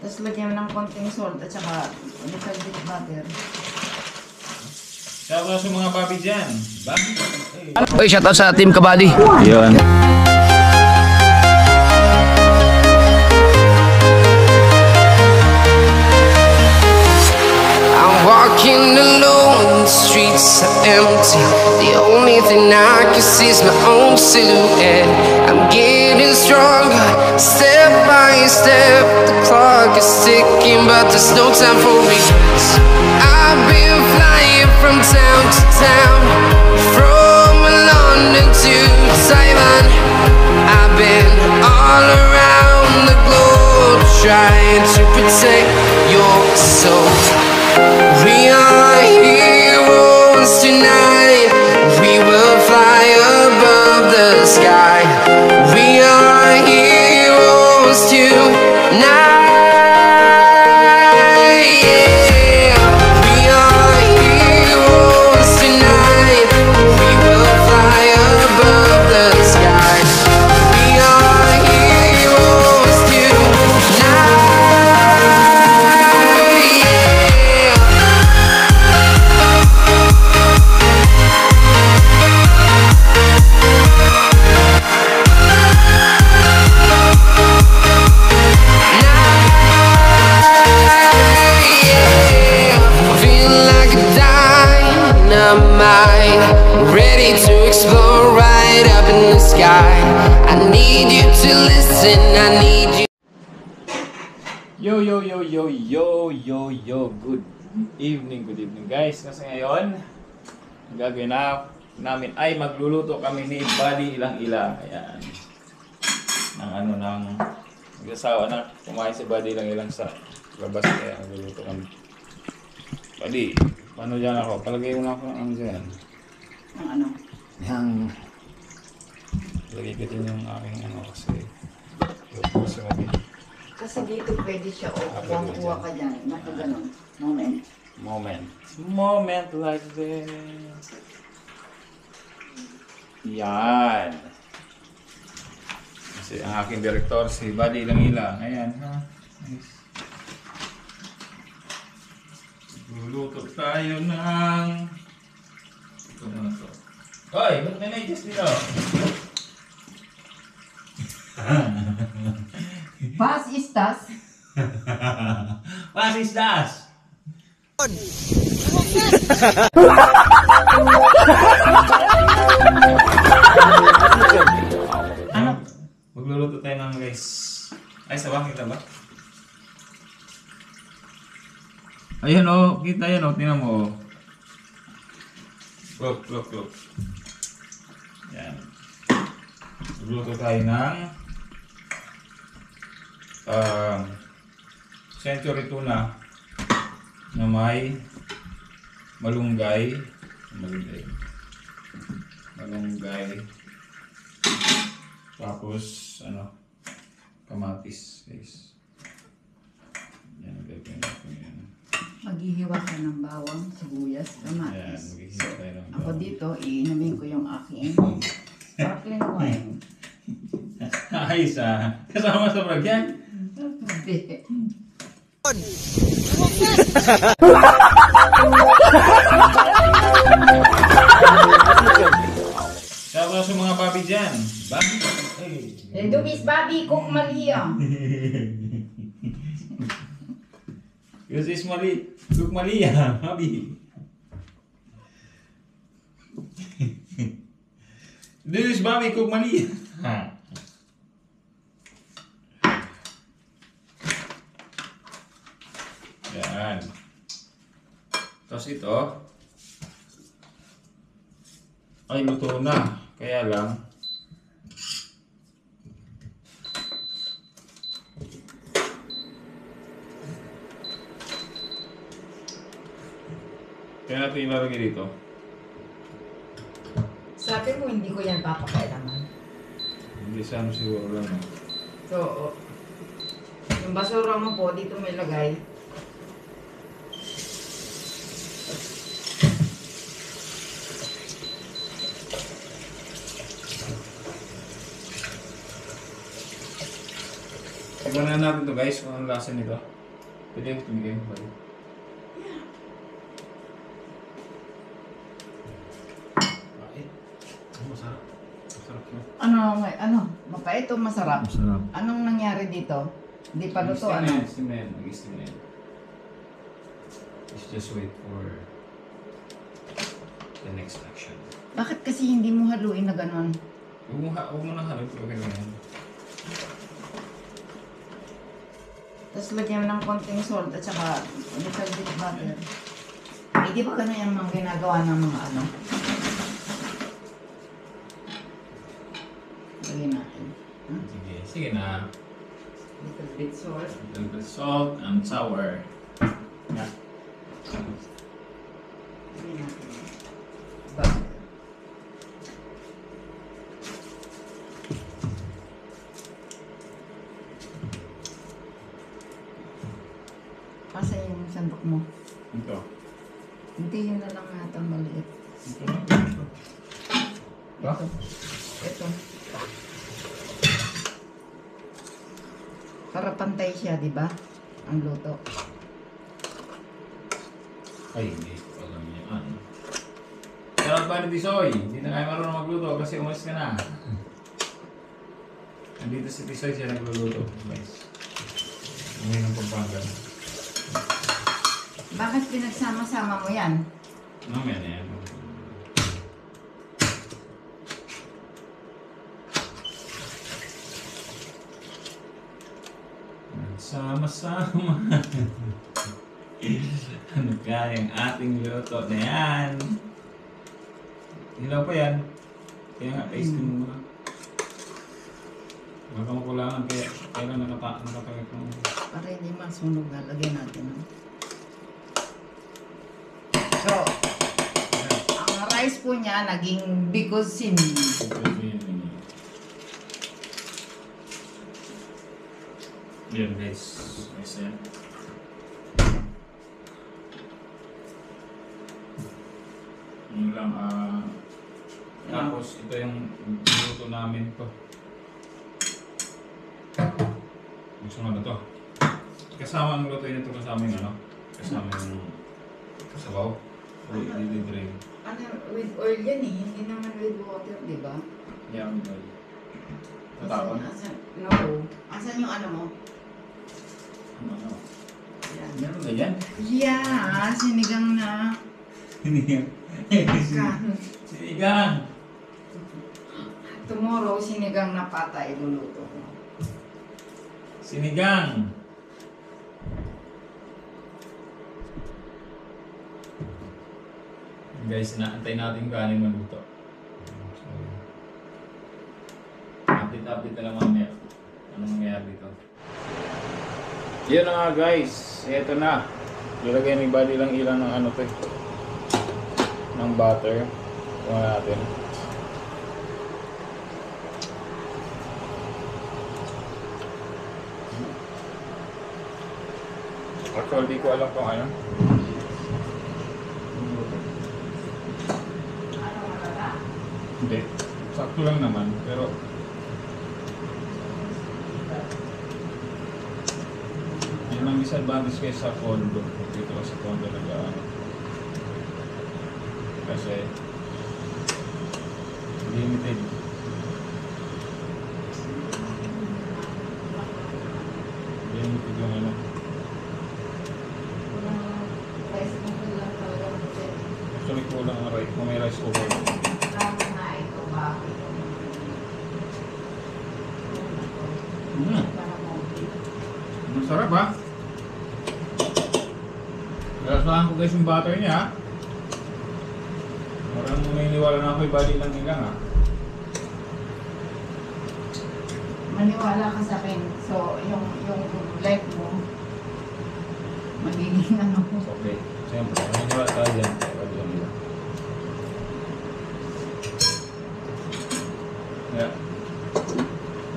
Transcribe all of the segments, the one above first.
Tapos lagyan ng konting salt at saka little bit butter. Shoutout sa mga babi dyan. Babi. Uy, shoutout sa Team Kabady. Yun. I'm walking alone, the streets are empty. The only thing I can see is my own silhouette. I'm getting stronger, step by step. The clock is ticking, but there's no time for regrets. I've been flying from town to town, from London to Taiwan. I've been all around the globe, trying to protect your soul. We are heroes tonight. We will fly above the sky. We are heroes tonight. Yeah. We are heroes tonight. We will fly above the sky. We are heroes tonight. Ready to explore right up in the sky. I need you to listen, I need you. Yo. Good evening guys. Kasi ngayon, ang gagawin namin ay magluluto kami ni Buddy Ilang-Ila. Ayan. Ng mag-asawa na kumain si Buddy Ilang-Ilang sa labas. Kaya magluluto kami. Buddy, paano dyan ako? Palagay mo na ako ang dyan. Ang ano? Lagay ko din yung aking Kasi dito pwede siya kuha ka dyan. Naku ganun. Moment like this. Yan. Kasi ang aking direktor si Buddy Ilang-Ila. Ayan ha. Nice. Luluto tayo ng... Ito muna to. Hoy! Ba't may medyas dito? Was ist das? Was ist das? Ano? Magluluto tayo ng rice. Ay, sawa kita ba? Ayan o, kita yan o, tingnan mo o. Look. Yan. Magluluto tayo ng century tuna na may malunggay, tapos kamatis guys. Yan, gagawin natin yan. Maghihiwa ka ng bawang, sibuyas, Yan, kamatis. maghihiwa tayo ng Ako dito, iinumin ko yung aking sparkling wine. Ayos ah. Kasama sa vlog yan? Hindi. Shoutout sa mga babi dyan. Babi? Dubis babi, cook Malia. This is Cook Malia. Babi. This is Babi Cook Malia. Yan. Tapos ito ay luto na. Kaya lang kaya natin ilalagay dito. Sabi mo, hindi ko yan papakailangan. Hindi sana siguro lang. So, yung basura mo po, dito may lagay. Tignan na natin to guys kung anong lasa nito. Pwede yung tumigay mo ba? Bakit? Masarap. Masarap na. Ano? Mapait o masarap? Masarap. Anong nangyari dito? Hindi pa luto, ano? Steam na yan. Mag-steam na yan. Let's just wait for the next action. Bakit kasi hindi mo haluin na ganon? Huwag mo na halog. Okay na yan. Tapos lagyan mo ng konting salt at saka little bit butter. Eh, di ba ganun yung mga ginagawa ng mga ano? Lagyan natin. Hmm? Sige. Sige na. Little bit salt. Little bit salt and sour. Yeah. Lagyan natin. Butter. Asa yung sandok mo? Ito. Hindi, yun na lang natang maliit. Ito lang. Bakit? Ito. Para pantay siya, di ba? Ang luto. Ay, hindi ko alam yan. Shoutout ba ni Tisoy? Hindi na kayo marunong magluto kasi umalis ka na. Nandito si Tisoy siya nagluluto. Guys. Umuwi ng Pampanga. Bakit pinagsama-sama mo yan? Mamaya na yan. Sama-sama. Ano kaya ang ating luto na yan? Hilaw pa yan. Kaya nga, tasting mo muna. Baka makulangan kaya kailan nakatagit mo. Para hindi masunog na, lagyan natin. No? So, ang rice po niya naging bikusin. Yan guys. Nice yan. Yun lang. Tapos ito yung luto namin to. Gusto nga na to. Kasama ang luto nito kasama yung ano? Kasama yung sabaw. O i-drain. Ano, with oil yan eh, hindi naman with water, di ba? Yan. Tatapon. No. Asan yung ano mo? Ano? Yan. Meron na yan? Yeah, sinigang na. Sinigang. Sinigang. Tomorrow, sinigang na pata iluluto ko. Sinigang. Guys, naantay natin yung kanin maluto. Update na lang mamaya. Anong nangyayari dito? Yan na nga guys. Ito na. Ilagay ni Buddy lang ilan ng ano to. Ng butter. Kuha natin. Actually, di ko alam kung ano. Hindi. Sakto lang naman. Pero yun ang disadvantage kayo sa condo. Dito sa condo nag-ano. Kasi limited. Limited yung ano. Rice cooker lang talaga. Actually kulang ang rice. Kung may rice cooker. Tama na ito ba? Masarap ha? Nalasahan ko guys yung butter niya ha? Parang naniniwala na ako yung body lang nila ha? Maniwala ka sa akin. So, yung life mo, magiging ano. Okay. Siyempre, naniniwala tayo dyan. Body lang nila. Yeah.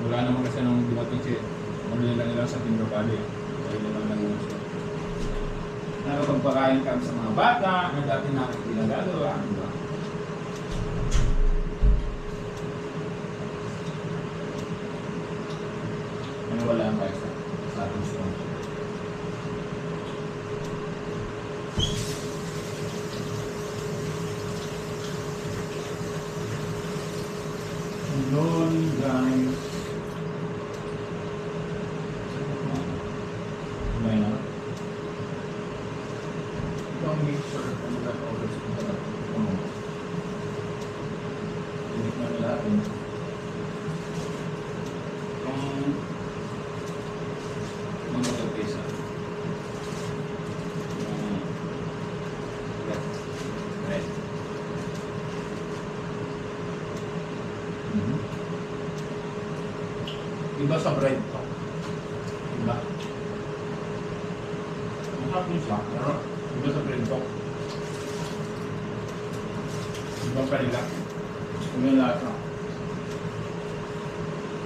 Wala naman kasi nung dumating si Muli lang nila sa Team Body. Kaya naman nag-uusap. Nakapagpakain kami sa mga bata na dati natin ginagagawa. Diba? Ano wala ang kaisa? Iba sa bread to. Iba. Masarap yung siya, pero iba sa bread to. Iba pa nila. Kung yung lasa.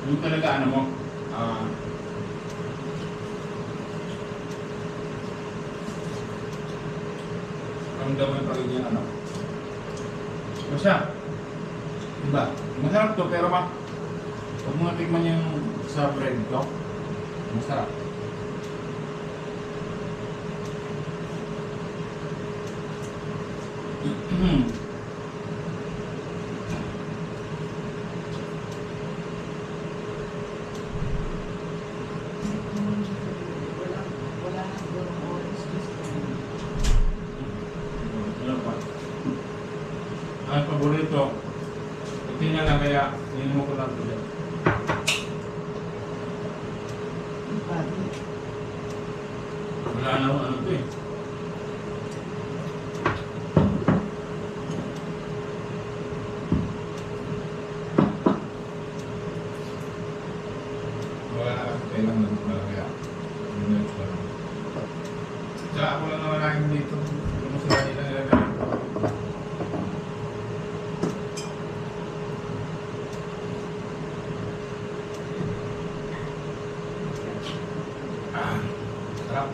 Yung talaga ano mo, ang damay pa rin yan ano. Basta, diba? Masarap to pero huwag mo natikman yung sa bread to. Masarap. Wala na yung orange juice. Ano pa? Ang paborito, hindi na lang kaya hindi mo ko lang ito dyan. Wala na akong ano ito eh. Wala na kasi kailang nagmula kaya. Yun na ito lang. Tsaka ako lang naman lagi dito. Kumusta nila nilagay ito. Sarap.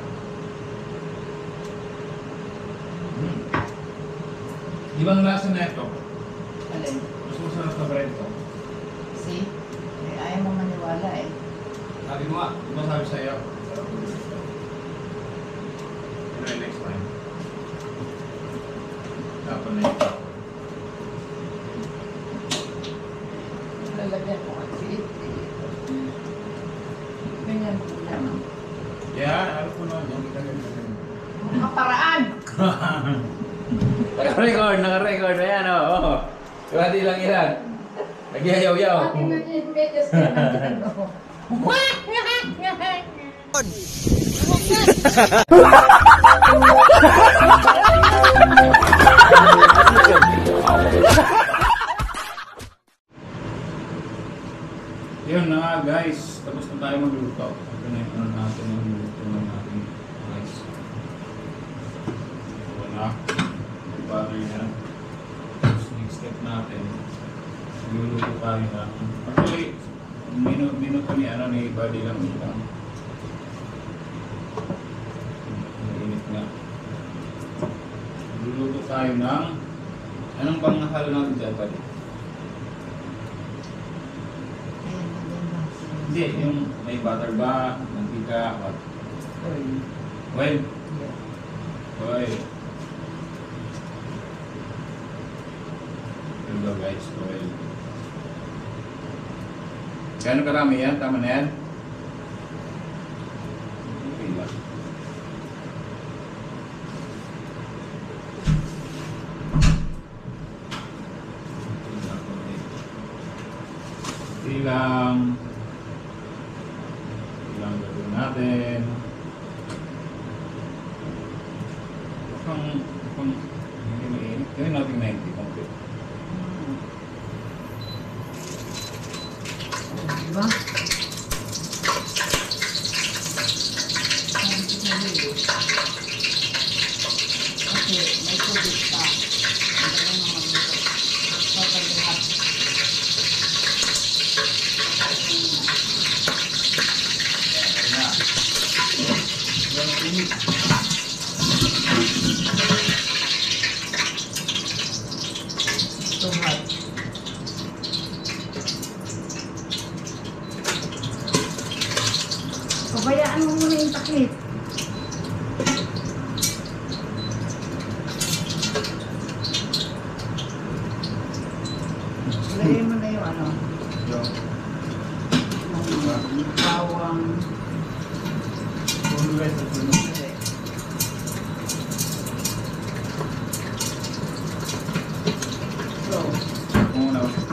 Di ba ang lasa na ito? Alin? Mas masarap na bread to. See? Eh, ayaw mo maniwala eh. Sabi mo nga, di ba sabi sa'yo? Sarap na bread to. Try next time. Tapon na ito. Lalagyan ko kasi. Ganyan po naman. Yeah, alam ko na. Yung kita ganyan. Mga paraan! Naka-record, naka-record. Ayan, oh. Di lang ilan. Nagyayaw-yaw. Akin na din, medyas ka na. Yun na nga guys, tapos na tayo magluto. Ito na yung natin yung luto ng ating rice. So na, butter yan. Tapos next step natin, luluto tayo na. Actually, minuto ni ano ni Buddy lang ilang. Mainit nga. Luluto tayo ng, anong panghalo natin dyan, Buddy? Hindi, yung may butter ba, mantika, what? Oil. Oil. Here we go guys, oil. Gano'n karami yan? Tama na yan? Okay lang. Silang gagawin natin. Kung hindi mainit, gawin natin 90 complete. Diba? Kasi may tubig pa. Ang galing naman dito. Total lahat. Too hot. Pabayaan mo muna yung taklit. Lagay mo na yung ano, Yung bawang. kung guys, at sunog. So, Kung una ulit.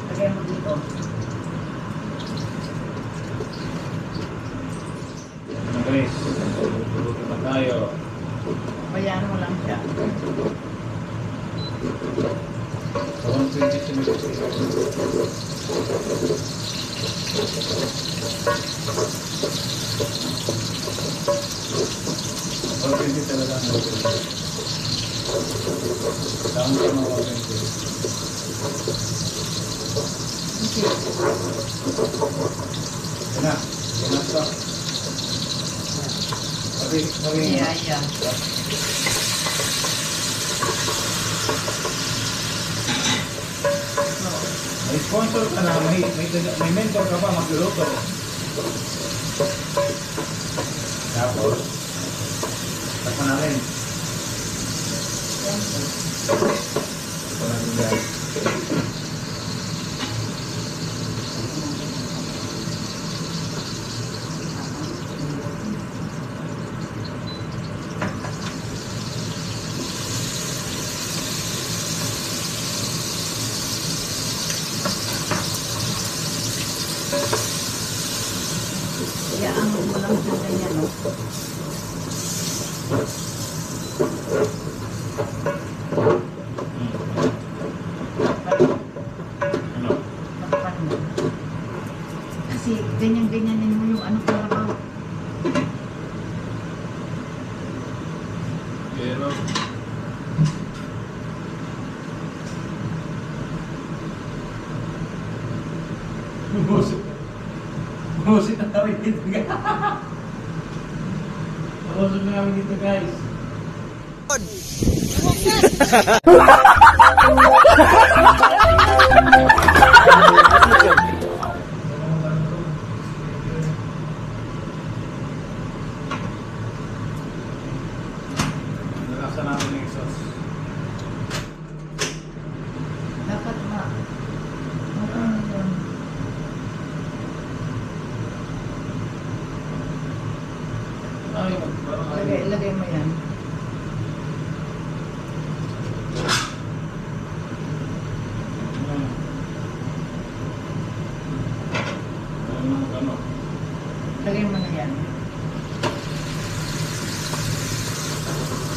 lagay mo dito. Ano guys, luto na tayo. Pabayaan mo lang siya. So, 120 minutes. 120 talaga ang lagay. Tama sa mga 120. Okay. Yan na. Yan na ito. Sabi Yeah, yeah. may sponsor ka na, may mentor ka pa magluluto. Tapos, takpan namin. Takpan natin guys. Yeah, ang ulam sa kanya, no? Ano? Takpan mo. Kasi ganyan-ganyanin mo yung ano para ba? Pero, Busit na kami dito guys. Busit na kami dito guys. Nalasa namin yung sauce. Dapat ma. Ano yun? Ay, parang ay. Ilagay mo yan. Ano? Ilagay mo na yan.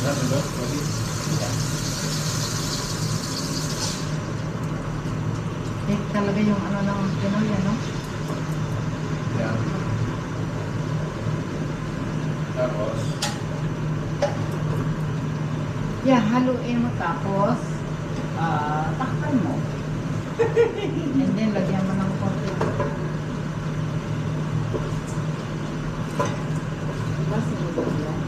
Ano ba? Pwede? Talaga yung ano ng Pinoy, ano? Yan. Tapos, Yeah, haluin mo tapos takpan mo. And then lagyan mo ng konti. Diba sinulog yan?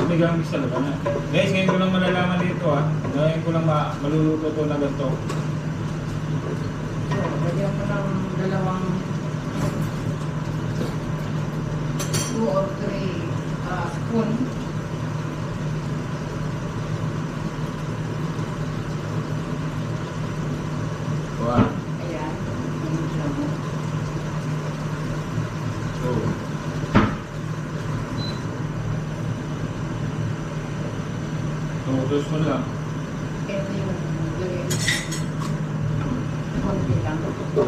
may gamis talaga na. Guys, ngayon ko lang malalaman dito ha. Ngayon ko lang maluluto to na ganito. So, lagyan mo ng dalawang 2 or 3 spoon. One, Ayan. Ayan mo. two. Tutos mo lang. Ito yung lagay. Konti lang. Ito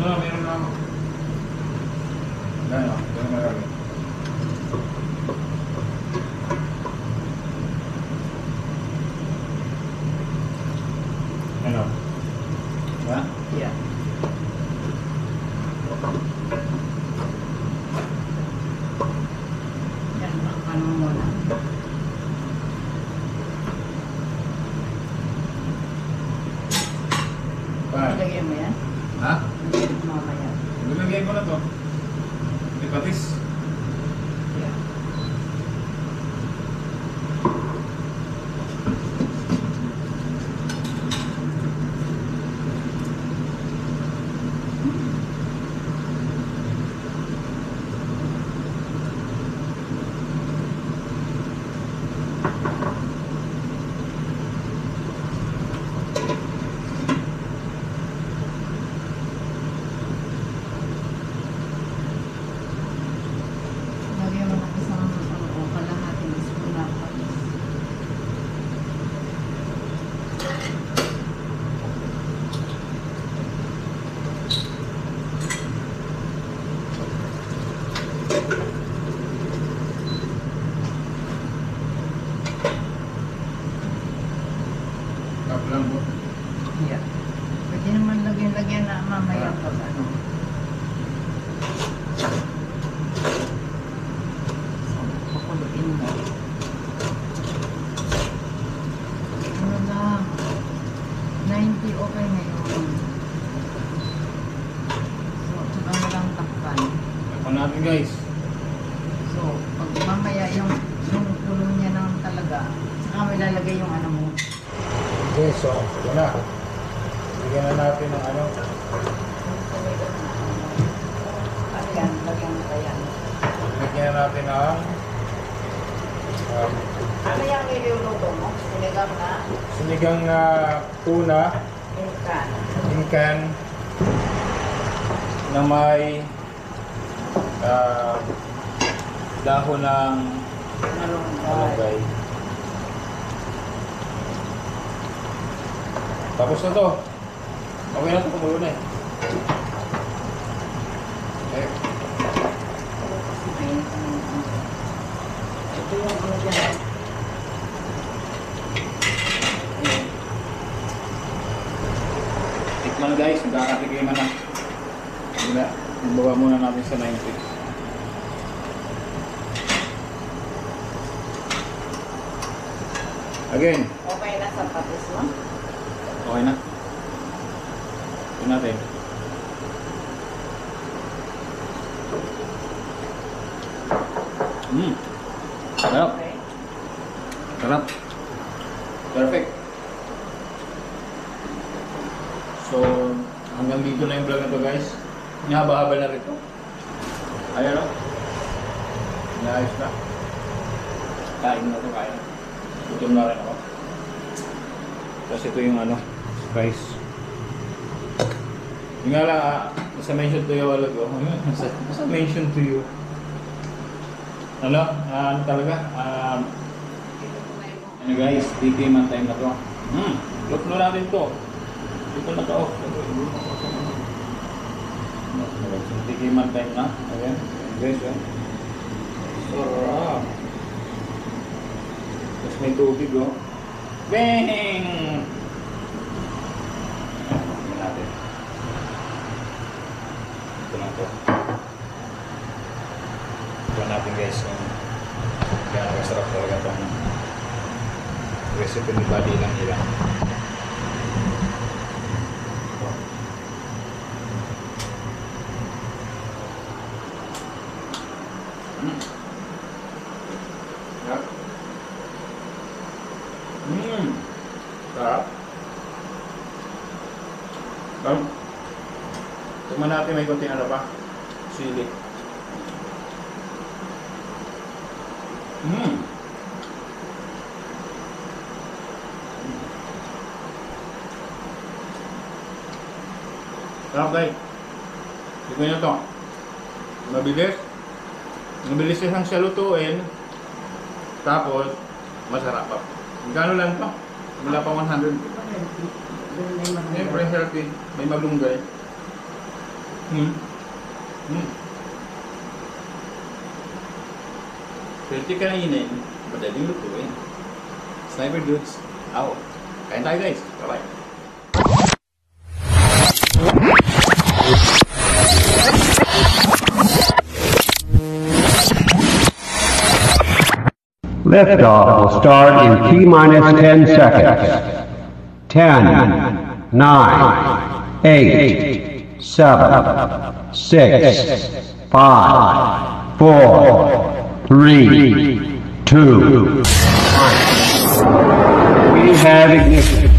na, meron na ako. Dahil ako, ito na marami. Ano? Diba? Yeah. Yan, ano mo na. Five. Lagyan mo yan. Ha? Lagyan mo mamaya. Nilagay ko na to. Hindi patis. Yeah. Tikman natin guys. So, pag mamaya yung kulo niya ng talaga, saka may lalagay yung ano mo. Okay, so ito na. Bigyan na natin ng ano. Ano yan? Lagyan mo kaya. Bigyan na natin ng Ano yung niluluto mo? Sinigang na? sinigang na tuna, Inkan. inkan, na may dahon ng malunggay. Tapos na to. Okay na ito, kumulo na eh. Okay. Ito yung ano dyan. Tikman na guys, magkakatikiman na. Magbawa muna natin sa 90. Again. Okay na sa patis mo? Okay na. Ito natin. Sarap. Okay. Sarap. Perfect. So, hanggang dito na yung vlog na to guys. Haba-haba na rito. Ayan o. Naayos na. Kain na to, kain. Gutom na rin ako. Tapos ito yung ano, rice. Yung nga lang, nasa mention to you wala ko. Nasa mention to you. Ano? Ano talaga? Ano guys, DK man time na to. Look na natin to. Ito na to. DK man time na. Ayan. Guys, oh. Sarap. Tapos may tubig, oh. Bang! Ito natin. Ito na to. Ito natin guys. Kaya nakasarap talaga itong recipe ni Buddy lang nila. Sarap. Tignan natin may konting ano pa. Sili. Sarap guys. Tignan nyo to. Mabilis. Mabilis siyang siya lutuin. Tapos, masarap pa. Magkano lang to? Wala pa 100. Siyempre healthy. May malunggay. Healthy kainin. Madaling lutuin. Sniper Dudes out. Kain tayo guys. Bye bye. Liftoff will start in T-minus 10 seconds. 10, 9, 8, 7, 6, 5, 4, 3, 2, 1. We have ignition.